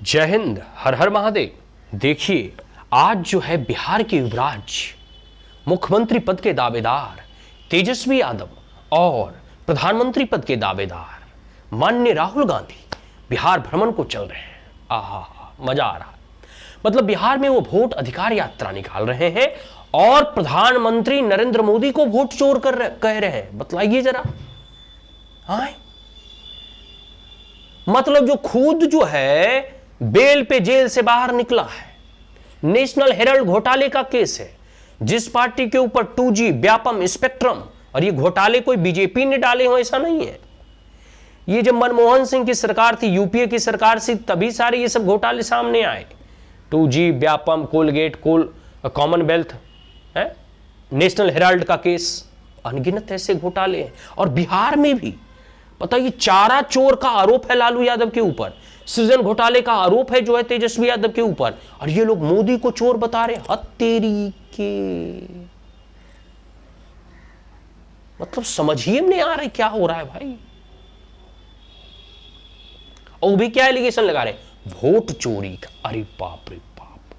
जय हिंद, हर हर महादेव। देखिए, आज जो है बिहार के युवराज, मुख्यमंत्री पद के दावेदार तेजस्वी यादव और प्रधानमंत्री पद के दावेदार माननीय राहुल गांधी बिहार भ्रमण को चल रहे हैं। आहा, मजा आ रहा है। मतलब बिहार में वो वोट अधिकार यात्रा निकाल रहे हैं और प्रधानमंत्री नरेंद्र मोदी को वोट चोर कह रहे हैं। बतलाइए जरा। हाँ, मतलब जो खुद जो है बेल पे जेल से बाहर निकला है, नेशनल हेराल्ड घोटाले का केस है, जिस पार्टी के ऊपर 2G व्यापम स्पेक्ट्रम, और ये घोटाले कोई बीजेपी ने डाले हो ऐसा नहीं है। ये जब मनमोहन सिंह की सरकार थी, यूपीए की सरकार थी, तभी सारे ये सब घोटाले सामने आए। 2G व्यापम, कोलगेट, कॉमनवेल्थ है, नेशनल हेराल्ड का केस, अनगिनत ऐसे घोटाले हैं। और बिहार में भी पता, ये चारा चोर का आरोप है लालू यादव के ऊपर, सृजन घोटाले का आरोप है जो है तेजस्वी यादव के ऊपर, और ये लोग मोदी को चोर बता रहे। हत्तेरी के, मतलब समझ ही नहीं आ रहा क्या हो रहा है भाई। और भी क्या एलिगेशन लगा रहे, वोट चोरी का। अरे बाप रे बाप।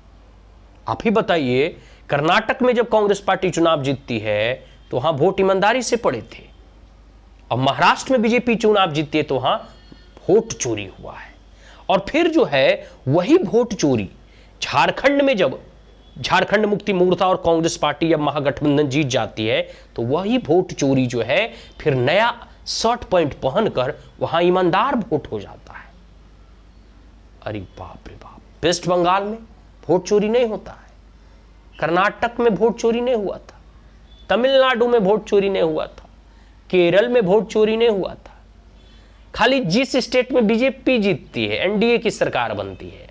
आप ही बताइए, कर्नाटक में जब कांग्रेस पार्टी चुनाव जीतती है तो वहां वोट ईमानदारी से पड़े थे, और महाराष्ट्र में बीजेपी चुनाव जीतती है तो वहां वोट चोरी हुआ है। और फिर जो है वही वोट चोरी झारखंड में, जब झारखंड मुक्ति मोर्चा और कांग्रेस पार्टी जब महागठबंधन जीत जाती है तो वही वोट चोरी जो है फिर नया शर्ट पैंट पहनकर वहां ईमानदार वोट हो जाता है। अरे बाप रे बाप। वेस्ट बंगाल में वोट चोरी नहीं होता है, कर्नाटक में वोट चोरी नहीं हुआ था, तमिलनाडु में वोट चोरी नहीं हुआ था, केरल में वोट चोरी नहीं हुआ था। खाली जिस स्टेट में बीजेपी जीतती है, एनडीए की सरकार बनती है,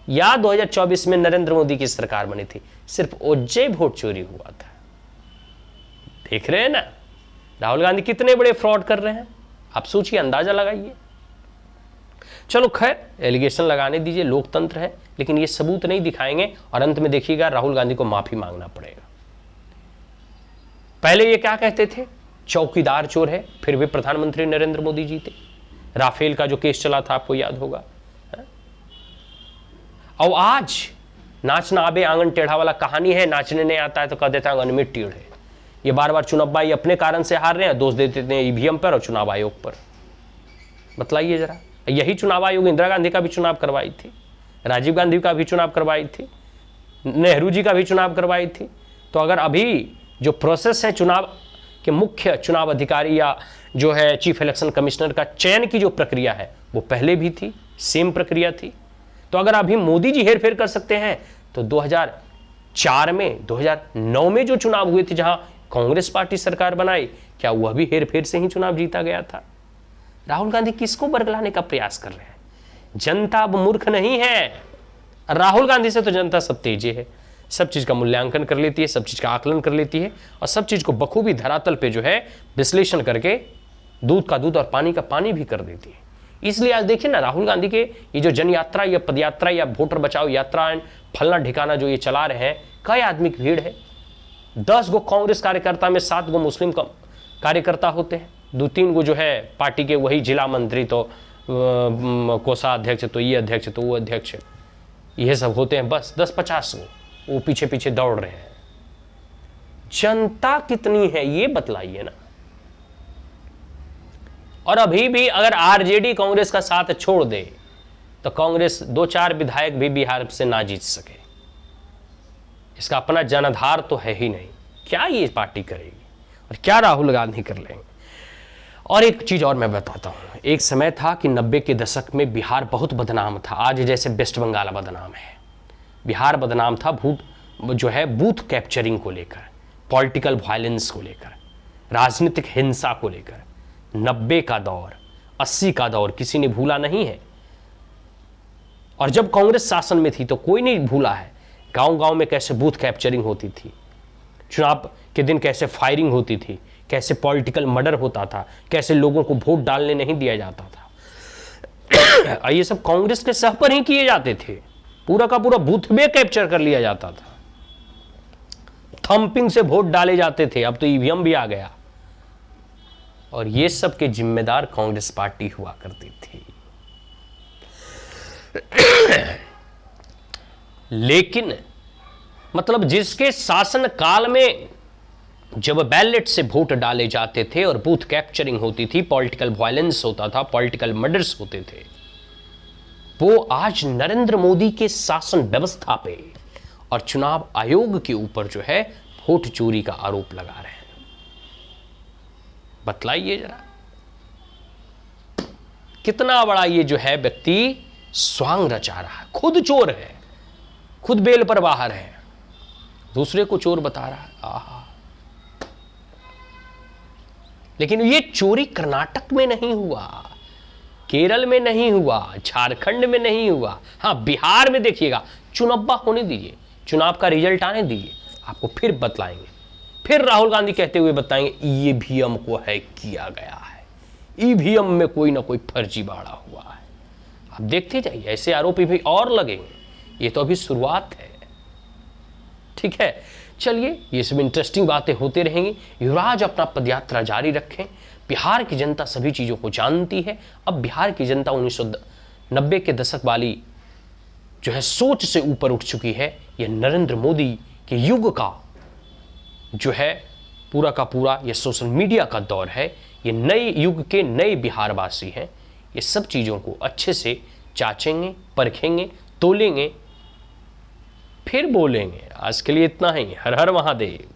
या 2024 में नरेंद्र मोदी की सरकार बनी थी, सिर्फ ओजे वोट चोरी हुआ था। देख रहे हैं ना राहुल गांधी कितने बड़े फ्रॉड कर रहे हैं। आप सोचिए, अंदाजा लगाइए। चलो खैर, एलिगेशन लगाने दीजिए, लोकतंत्र है, लेकिन ये सबूत नहीं दिखाएंगे और अंत में देखिएगा राहुल गांधी को माफी मांगना पड़ेगा। पहले ये क्या कहते थे, चौकीदार चोर है, फिर भी प्रधानमंत्री नरेंद्र मोदी जीते। राफेल का जो केस चला था आपको याद होगा। और आज नाचना आबे आंगन टेढ़ा वाला कहानी है, नाचने नहीं आता है तो कह देता आंगन में टेढ़ है। ये बार बार चुनाव अपने कारण से हार रहे हैं, दोष देते हैं ईवीएम पर और चुनाव आयोग पर। बतलाइए जरा। यही चुनाव आयोग इंदिरा गांधी का भी चुनाव करवाई थी, राजीव गांधी का भी चुनाव करवाई थी, नेहरू जी का भी चुनाव करवाई थी। तो अगर अभी जो प्रोसेस है चुनाव के मुख्य चुनाव अधिकारी या जो है चीफ इलेक्शन कमिश्नर का चयन की जो प्रक्रिया है वो पहले भी थी, सेम प्रक्रिया थी। तो अगर अभी मोदी जी हेरफेर कर सकते हैं तो 2004 में 2009 में जो चुनाव हुए थे जहां कांग्रेस पार्टी सरकार बनाई, क्या वह भी हेरफेर से ही चुनाव जीता गया था। राहुल गांधी किसको बरगलाने का प्रयास कर रहे हैं। जनता अब मूर्ख नहीं है, राहुल गांधी से तो जनता सब तेजे है, सब चीज का मूल्यांकन कर लेती है, सब चीज का आकलन कर लेती है और सब चीज को बखूबी धरातल पे जो है विश्लेषण करके दूध का दूध और पानी का पानी भी कर देती है। इसलिए आज देखिए ना, राहुल गांधी के ये जो जन यात्रा या पदयात्रा या वोटर बचाओ यात्रा फलना ठिकाना जो ये चला रहे हैं, कई आदमी की भीड़ है। 10 गो कांग्रेस कार्यकर्ता में 7 गो मुस्लिम कार्यकर्ता होते हैं, 2-3 गो जो है पार्टी के वही जिला मंत्री, तो कोषाध्यक्ष, तो ये अध्यक्ष, तो वो अध्यक्ष, ये सब होते हैं। बस 10-50 गो वो पीछे पीछे दौड़ रहे हैं। जनता कितनी है ये बतलाइए ना। और अभी भी अगर आरजेडी कांग्रेस का साथ छोड़ दे तो कांग्रेस 2-4 विधायक भी बिहार से ना जीत सके। इसका अपना जनाधार तो है ही नहीं। क्या ये पार्टी करेगी और क्या राहुल गांधी कर लेंगे। और एक चीज और मैं बताता हूं, एक समय था कि 90 के दशक में बिहार बहुत बदनाम था। आज जैसे वेस्ट बंगाल बदनाम है, बिहार बदनाम था बूथ कैप्चरिंग को लेकर, पॉलिटिकल वायलेंस को लेकर, राजनीतिक हिंसा को लेकर। 90 का दौर, 80 का दौर किसी ने भूला नहीं है। और जब कांग्रेस शासन में थी तो कोई नहीं भूला है गांव गांव में कैसे बूथ कैप्चरिंग होती थी, चुनाव के दिन कैसे फायरिंग होती थी, कैसे पॉलिटिकल मर्डर होता था, कैसे लोगों को वोट डालने नहीं दिया जाता था। ये सब कांग्रेस के सह पर ही किए जाते थे। पूरा का पूरा बूथ में कैप्चर कर लिया जाता था, थंपिंग से वोट डाले जाते थे। अब तो ईवीएम भी आ गया। और ये सब के जिम्मेदार कांग्रेस पार्टी हुआ करती थी। लेकिन मतलब जिसके शासन काल में जब बैलेट से वोट डाले जाते थे और बूथ कैप्चरिंग होती थी, पॉलिटिकल वायलेंस होता था, पॉलिटिकल मर्डर्स होते थे, वो आज नरेंद्र मोदी के शासन व्यवस्था पे और चुनाव आयोग के ऊपर जो है वोट चोरी का आरोप लगा रहे हैं। बतलाइए जरा, कितना बड़ा ये जो है व्यक्ति स्वांग रचा रहा है। खुद चोर है, खुद बेल पर बाहर है, दूसरे को चोर बता रहा है। आहा। लेकिन ये चोरी कर्नाटक में नहीं हुआ, केरल में नहीं हुआ, झारखंड में नहीं हुआ। हाँ, बिहार में देखिएगा, चुनाव होने दीजिए, चुनाव का रिजल्ट आने दीजिए, आपको फिर बतलाएंगे। फिर राहुल गांधी कहते हुए बताएंगे ईवीएम को हैक किया गया है, ईवीएम में कोई ना कोई फर्जीवाड़ा हुआ है। आप देखते जाइए, ऐसे आरोप भी और लगेंगे। ये तो अभी शुरुआत है, ठीक है। चलिए, ये सब इंटरेस्टिंग बातें होते रहेंगी। युवराज अपना पदयात्रा जारी रखें। बिहार की जनता सभी चीज़ों को जानती है। अब बिहार की जनता 1990 के दशक वाली जो है सोच से ऊपर उठ चुकी है। यह नरेंद्र मोदी के युग का जो है पूरा का पूरा ये सोशल मीडिया का दौर है। ये नए युग के नए बिहारवासी हैं। ये सब चीज़ों को अच्छे से जांचेंगे, परखेंगे, तोलेंगे, फिर बोलेंगे। आज के लिए इतना ही। हर हर महादेव।